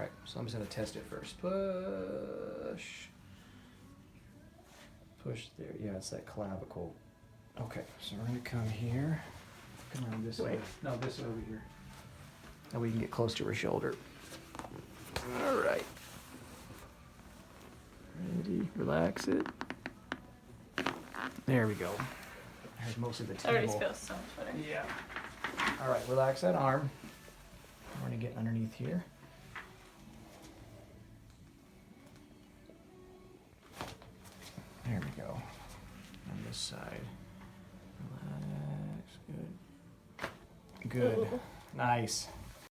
right, so I'm just gonna test it first. Push. Push there. Yeah, it's that clavicle. Okay, so we're gonna come here. Come around this way. No, this way over here. Now we can get close to her shoulder. All right. Ready? Relax it. There we go. There's most of the It already table. feels so much better. Yeah. All right, relax that arm. We're gonna get underneath here. There we go. On this side. Relax. Good. Good. Ooh. Nice.